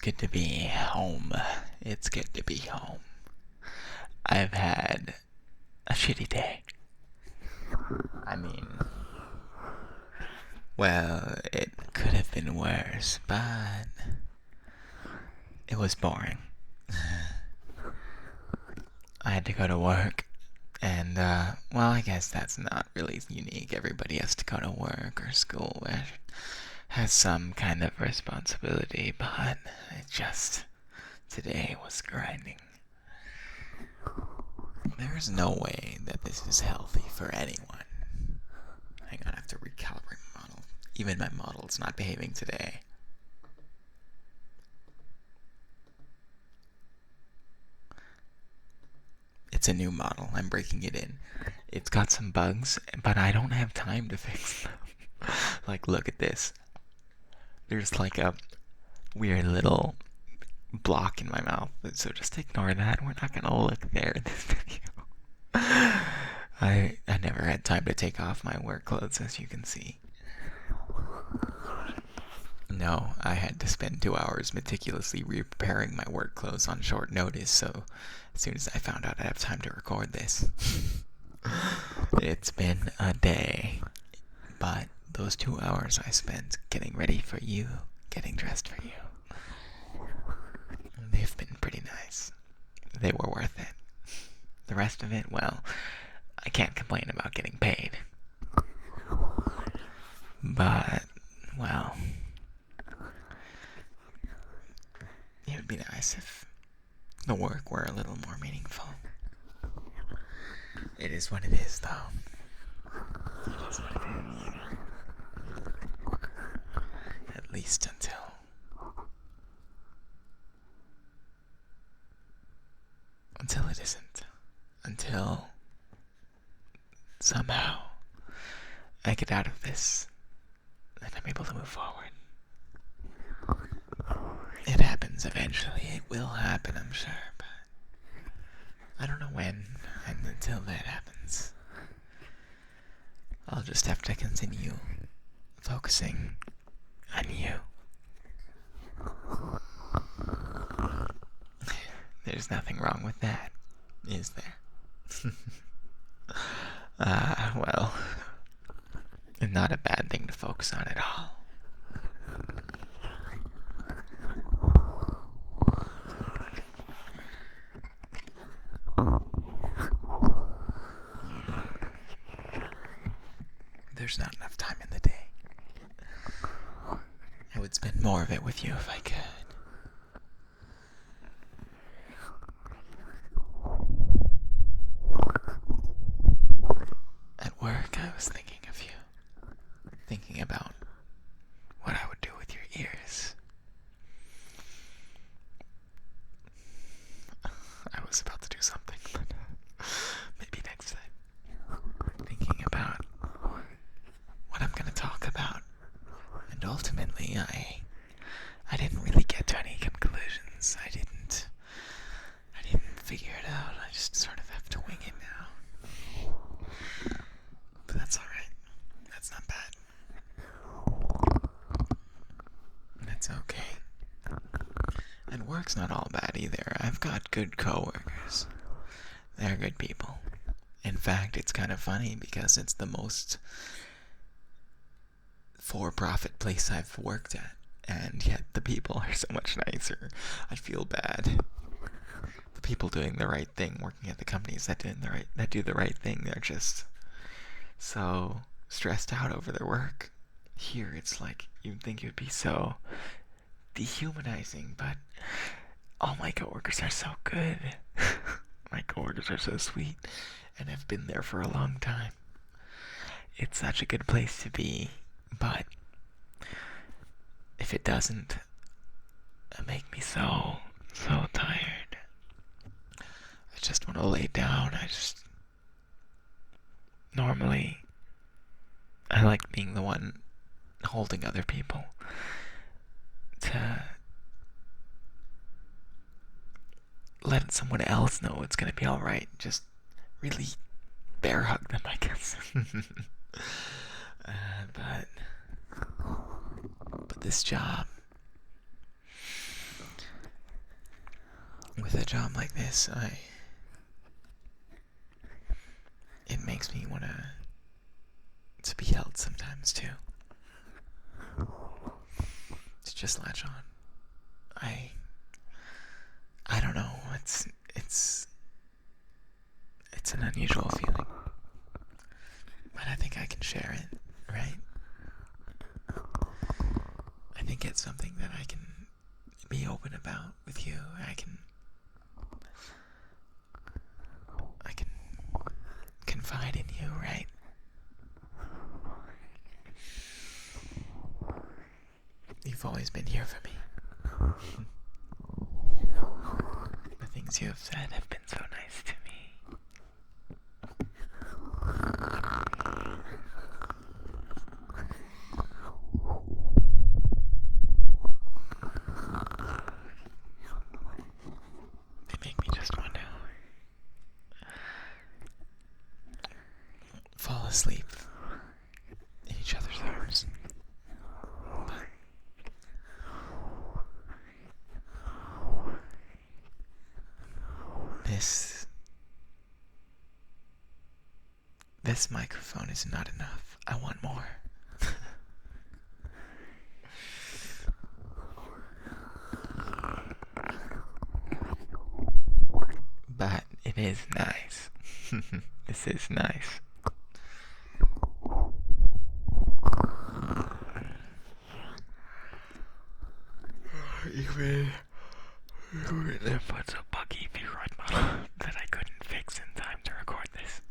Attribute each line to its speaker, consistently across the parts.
Speaker 1: good to be home. It's good to be home. I've had a shitty day. I mean, well, it could have been worse, but it was boring. I had to go to work, and, well, I guess that's not really unique. Everybody has to go to work or school or has some kind of responsibility, but today was grinding. There's no way that this is healthy for anyone. Hang on, I have to recalibrate my model. Even my model's not behaving today. It's a new model. I'm breaking it in. It's got some bugs, but I don't have time to fix them. Like, look at this. There's like a weird little block in my mouth, so just ignore that. We're not gonna look there in this video. I never had time to take off my work clothes, as you can see. No, I had to spend 2 hours meticulously repairing my work clothes on short notice, so as soon as I found out I'd have time to record this. It's been a day, but those 2 hours I spent getting ready for you, getting dressed for you, they've been pretty nice. They were worth it. The rest of it, well, I can't complain about getting paid. But, well, it would be nice if the work were a little more meaningful. It is what it is, though. It is what it is. At least until it isn't. Until somehow I get out of this and I'm able to move forward. It happens eventually. It will happen, I'm sure, but I don't know when, and until that happens, I'll just have to continue focusing on you. There's nothing wrong with that, is there? Well, not a bad thing to focus on at all. There's not enough time in the day. I would spend more of it with you if I could. At work, I was thinking of you. Thinking about what I would do with your ears. I was about to do something, but maybe next time. Thinking about what I'm gonna talk about. And ultimately, I didn't really get to any conclusions. I didn't figure it out. I just sort of have to wing it now. But that's alright. That's not bad. That's okay. And work's not all bad either. I've got good coworkers. They're good people. In fact, it's kind of funny because it's the most for-profit place I've worked at, and yet the people are so much nicer. I feel bad. The people doing the right thing, working at the companies that do the right thing, they're just so stressed out over their work. Here, it's like you'd think it would be so dehumanizing, but all my coworkers are so good. My coworkers are so sweet, and have been there for a long time. It's such a good place to be, but if it doesn't, it make me so tired. I just want to lay down. Normally, I like being the one holding other people to let someone else know it's gonna be alright. Just really bear hug them, I guess. But this job, with a job like this, it makes me want to be held sometimes too. To just latch on. I don't know. It's an unusual feeling, but I think I can share it, right? I think it's something that I can be open about with you. I can confide in you, right? You've always been here for me. The things you have said have been so nice to me. They make me just want to fall asleep in each other's arms. This microphone is not enough. I want more. But it is nice. This is nice. Even if it's a buggy Fiverr model that I couldn't fix in time to record this.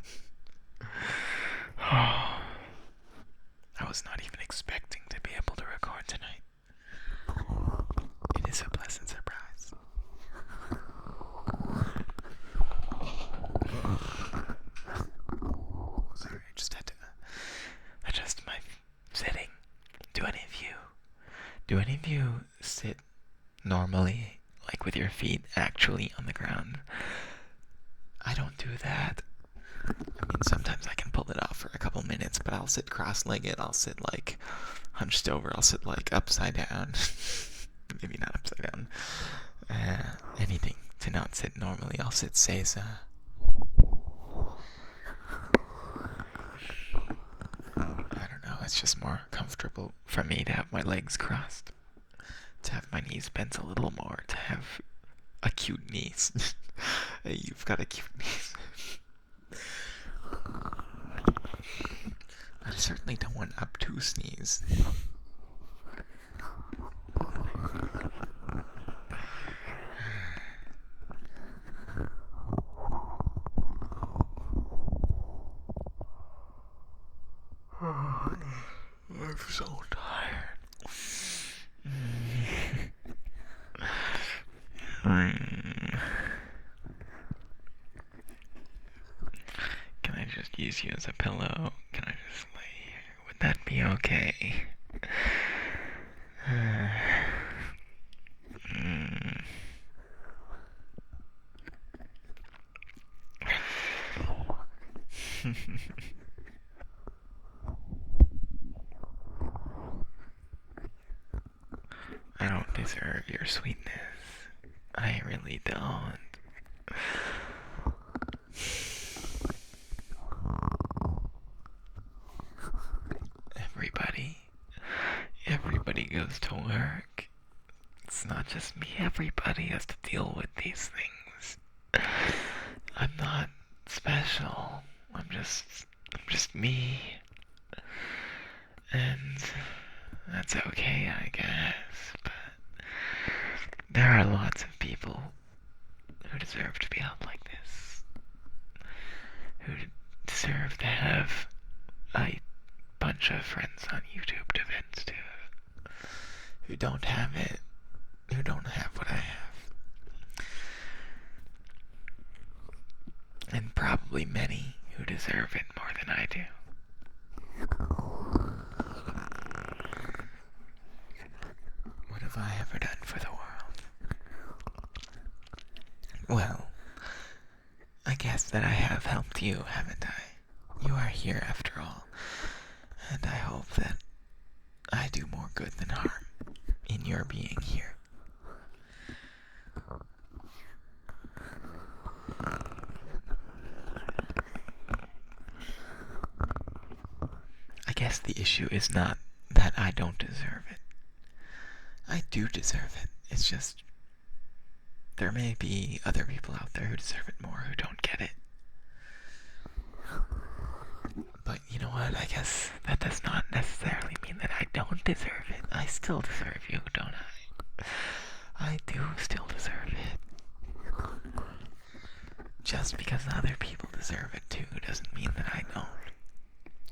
Speaker 1: I was not even expecting to be able to record tonight. It is a pleasant surprise. Sorry, I just had to adjust my sitting. Do any of you sit normally, like with your feet actually on the ground? I don't do that. I mean, sometimes I can pull it off for a couple minutes, but I'll sit cross-legged, I'll sit like hunched over, I'll sit like upside down. Maybe not upside down. Anything to not sit normally. I'll sit seiza. I don't know, it's just more comfortable for me to have my legs crossed, to have my knees bent a little more, to have acute knees. You've got acute knees. I certainly don't want obtuse knees. I'm so tired. Can I just use you as a pillow? Can I just lay here? Would that be okay? I don't deserve your sweetness. I really don't. Everybody goes to work. It's not just me. Everybody has to deal with these things. I'm not special. I'm just me. And that's okay, I guess. But there are lots of people who deserve to be held like this. Who deserve to have a bunch of friends on YouTube to vent to. Who don't have it. Who don't have what I have. And probably many who deserve it more than I do. What have I ever done for the world? Well, I guess that I have helped you, haven't I? You are here after all, and I hope that I do more good than harm in your being here. guess the issue is not that I don't deserve it. I do deserve it. It's just there may be other people out there who deserve it more, who don't get it. But you know what? I guess that does not necessarily mean that I don't deserve it. I still deserve you, don't I? I do still deserve it. Just because other people deserve it too doesn't mean that I don't.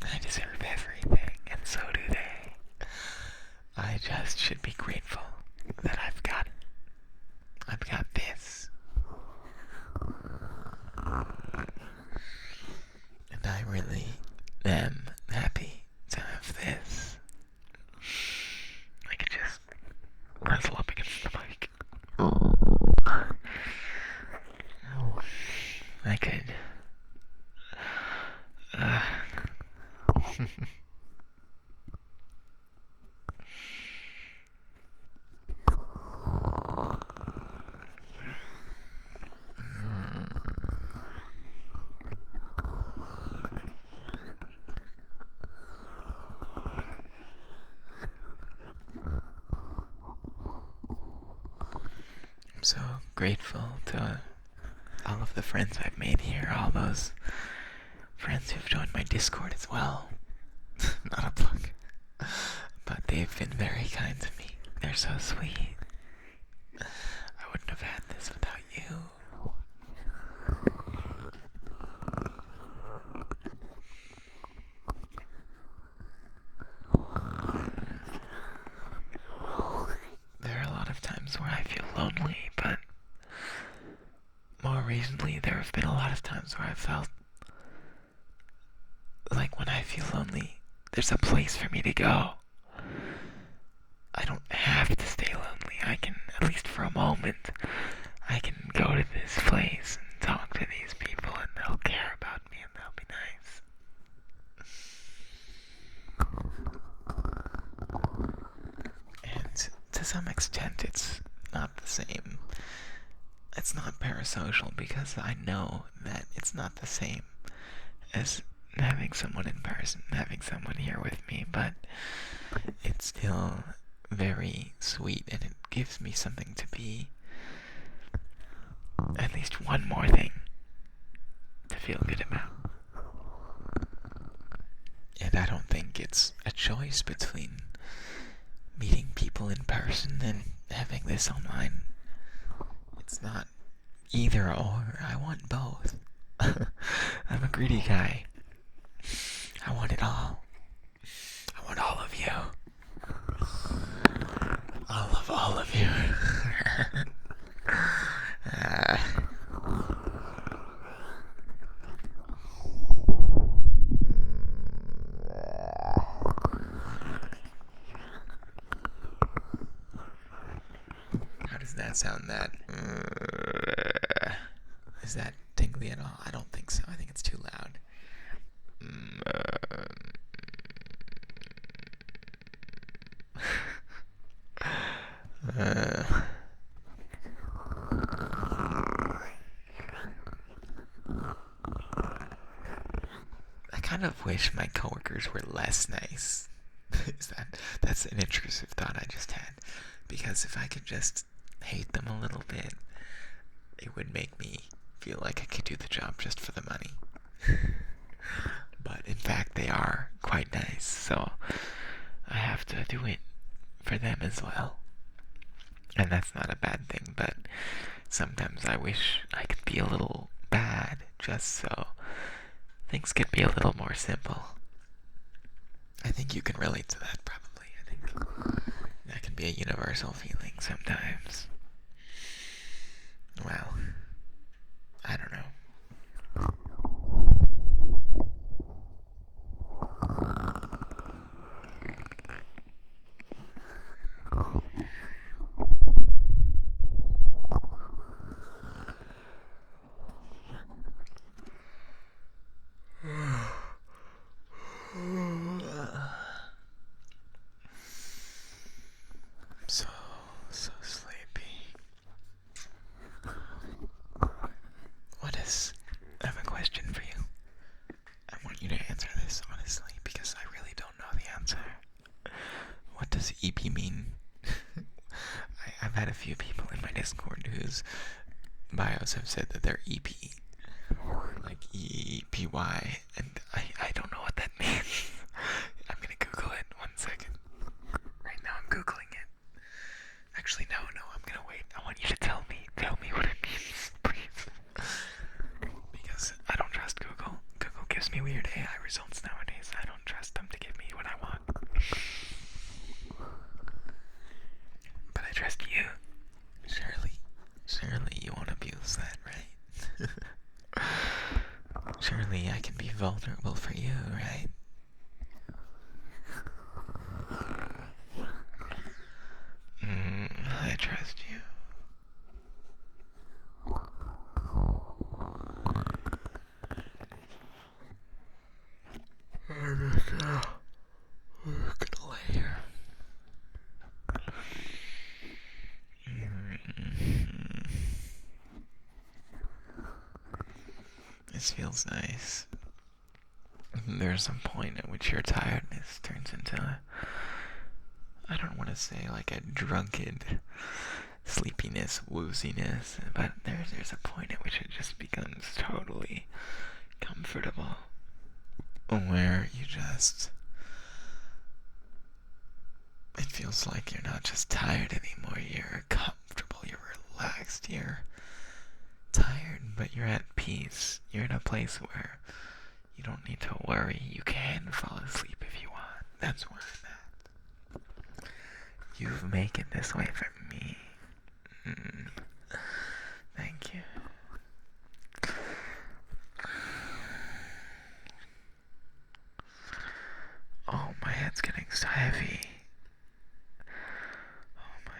Speaker 1: I deserve everything, and so do they. I just should be grateful that I've got this. And I really am happy to have this. I could just wrestle up against the mic. I could. I'm so grateful to all of the friends I've made here, all those friends who've joined my Discord as well. Not a plug. But they've been very kind to me. They're so sweet. I wouldn't have had this without you. There are a lot of times where I feel lonely, but more recently there have been a lot of times where I felt like when I feel lonely, there's a place for me to go. I don't have to stay lonely. I can, at least for a moment, I can go to this place and talk to these people and they'll care about me and they'll be nice. And to some extent, it's not the same. It's not parasocial because I know that it's not the same as having someone in person, having someone here with me, but it's still very sweet and it gives me something to be, at least one more thing to feel good about. And I don't think it's a choice between meeting people in person and having this online. It's not either or. I want both. I'm a greedy guy. I want it all. I want all of you. I love all of you. How does that sound? Is that tingly at all? I don't think so. I think it's too loud. I kind of wish my coworkers were less nice. That's an intrusive thought I just had. Because if I could just hate them a little bit, it would make me feel like I could do the job just for the money. But in fact, they are quite nice, so I have to do it for them as well. And that's not a bad thing, but sometimes I wish I could be a little bad just so things could be a little more simple. I think you can relate to that probably. I think that can be a universal feeling sometimes. Well, I don't know. I'm so sleepy. does EP mean? I've had a few people in my Discord whose bios have said that they're EP, like EPY, and I don't know what that means. I'm gonna Google it. 1 second. Right now I'm Googling it. Actually, no, I'm gonna wait. I want you to tell me what it means, please. Because I don't trust Google. Google gives me weird AI results nowadays. I don't trust them to give me what I want. But I trust you. Surely you won't abuse that, right? Surely I can be vulnerable for you, right? I trust you. I'm gonna lay here. This feels nice. There's a point at which your tiredness turns into I don't want to say like a drunken sleepiness, wooziness, but there's a point at which it just becomes totally comfortable, where it feels like you're not just tired anymore, you're comfortable, you're relaxed, you're tired, but you're at peace. You're in a place where you don't need to worry, you can fall asleep if you want. That's where I'm at. You've made it this way for me. Thank you. Oh, my head's getting so heavy. Oh my.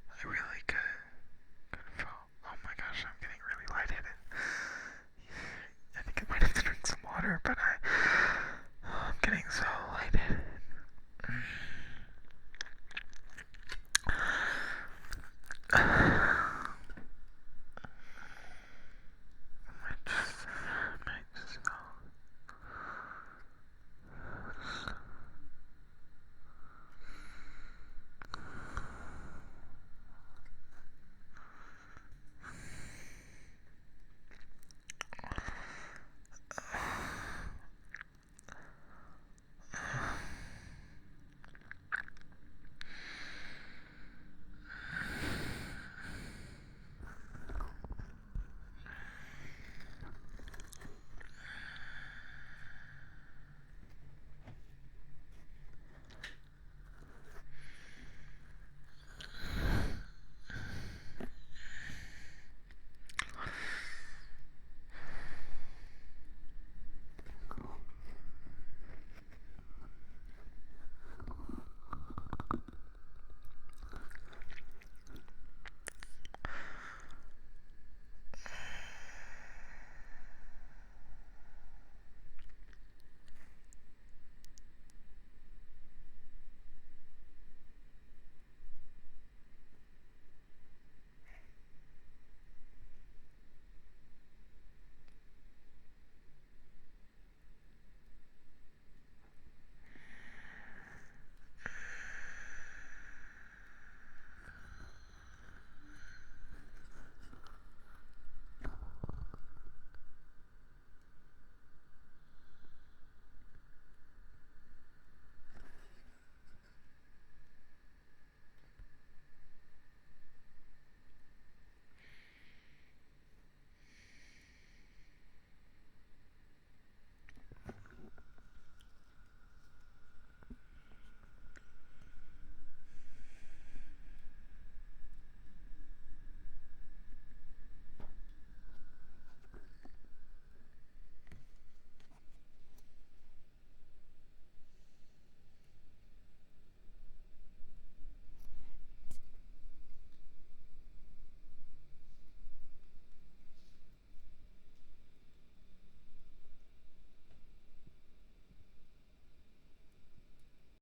Speaker 1: I really could fall. Oh my gosh, I'm getting really lightheaded. I think I might have to drink some water, but I'm getting so